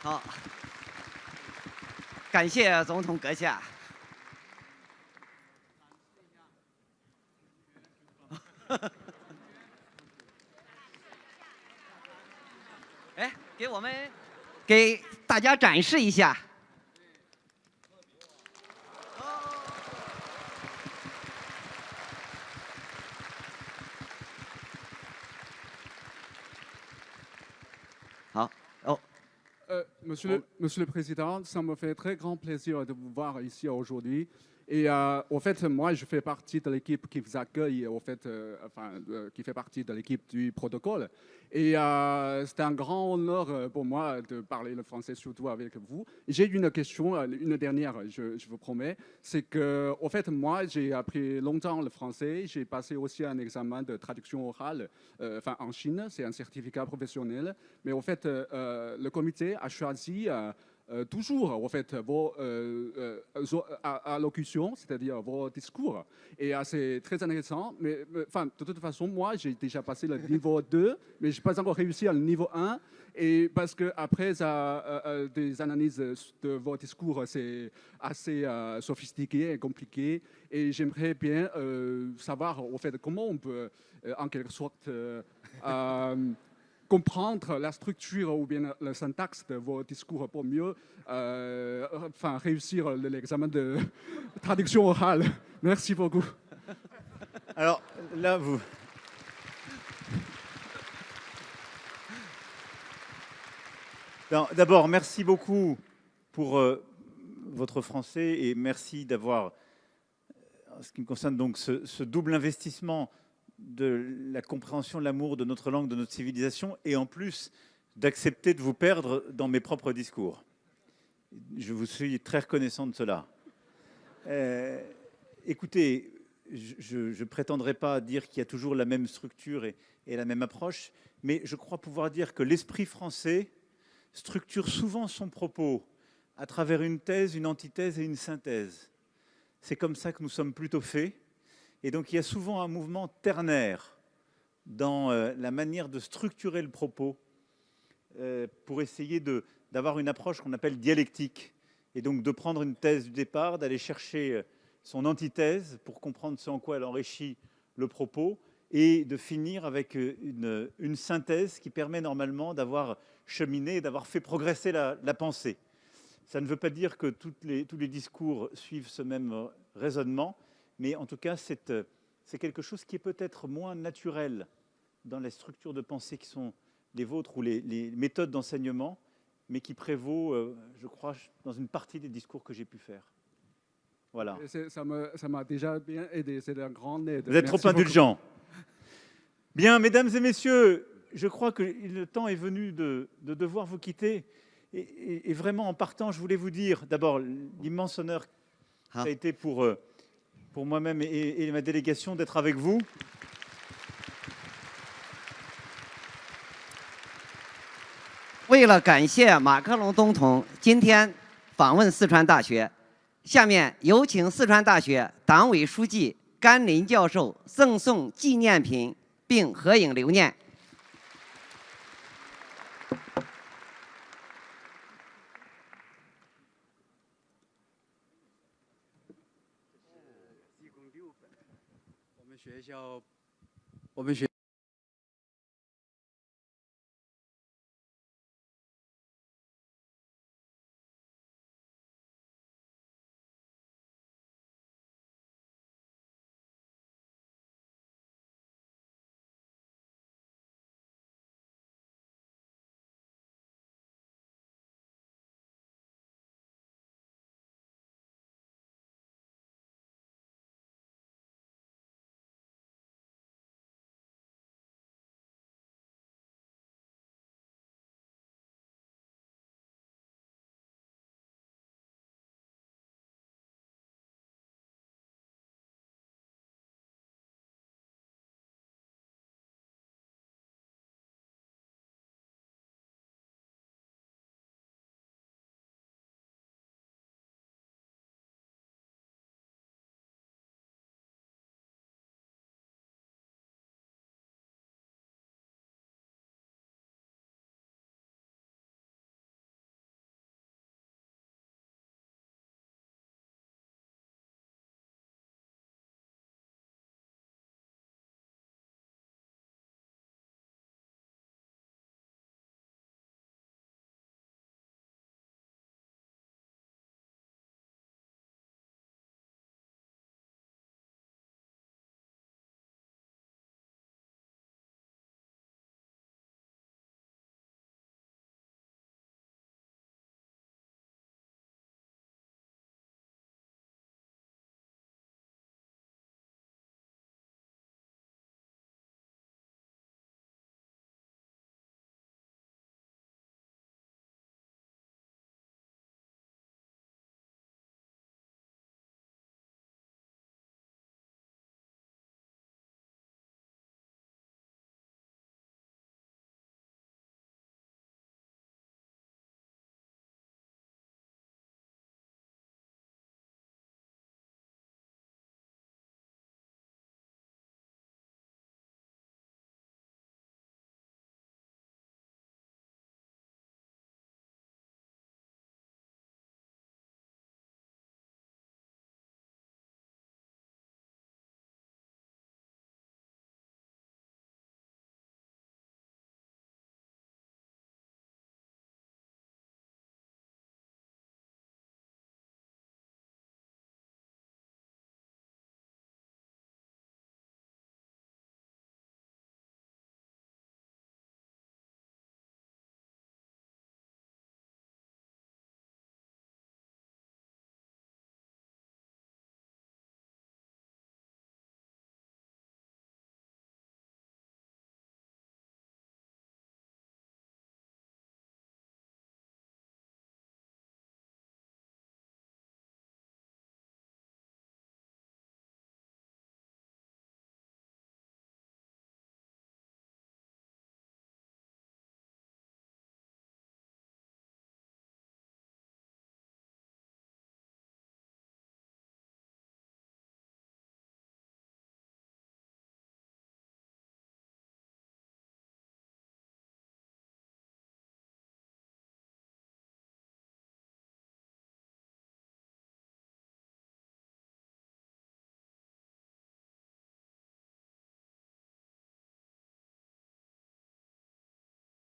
好，感谢总统阁下。哎，给大家展示一下。好，哦。 Monsieur le Président, ça me fait très grand plaisir de vous voir ici aujourd'hui Et en fait, moi, je fais partie de l'équipe qui vous accueille, qui fait partie de l'équipe du protocole. Et c'est un grand honneur pour moi de parler le français, surtout avec vous. J'ai une question, une dernière, je vous promets. C'est que, en fait, moi, j'ai appris longtemps le français. J'ai passé aussi un examen de traduction orale en Chine. C'est un certificat professionnel. Mais en fait, le comité a choisi toujours en fait vos allocutions, c'est-à-dire vos discours. Et c'est très intéressant. Mais de toute façon, moi, j'ai déjà passé le niveau 2, mais je n'ai pas encore réussi à le niveau 1. Et parce qu'après des analyses de vos discours, c'est assez sophistiqué et compliqué. Et j'aimerais bien savoir en fait, comment on peut, en quelque sorte, comprendre la structure ou bien la syntaxe de vos discours pour mieux réussir l'examen de traduction orale. Merci beaucoup. Alors là, vous... D'abord, merci beaucoup pour votre français et merci d'avoir, en ce qui me concerne, donc, ce double investissement de la compréhension, l'amour de notre langue, de notre civilisation, et en plus d'accepter de vous perdre dans mes propres discours. Je vous suis très reconnaissant de cela. Écoutez, je ne prétendrai pas dire qu'il y a toujours la même structure et la même approche, mais je crois pouvoir dire que l'esprit français structure souvent son propos à travers une thèse, une antithèse et une synthèse. C'est comme ça que nous sommes plutôt faits. Et donc, il y a souvent un mouvement ternaire dans la manière de structurer le propos pour essayer d'avoir une approche qu'on appelle dialectique. Et donc, de prendre une thèse du départ, d'aller chercher son antithèse pour comprendre ce en quoi elle enrichit le propos et de finir avec une synthèse qui permet normalement d'avoir cheminé, d'avoir fait progresser la pensée. Ça ne veut pas dire que tous les discours suivent ce même raisonnement, mais en tout cas, c'est quelque chose qui est peut-être moins naturel dans les structures de pensée qui sont les vôtres ou les méthodes d'enseignement, mais qui prévaut, je crois, dans une partie des discours que j'ai pu faire. Voilà. Ça m'a déjà bien aidé, c'est un grand aide. Vous êtes trop indulgent. Bien, mesdames et messieurs, je crois que le temps est venu de devoir vous quitter. Et vraiment, en partant, je voulais vous dire, d'abord, l'immense honneur que ça a été pour moi-même et ma délégation d'être avec vous. 为了感谢马克龙总统今天访问四川大学，下面有请四川大学党委书记甘霖教授赠送纪念品并合影留念。我们学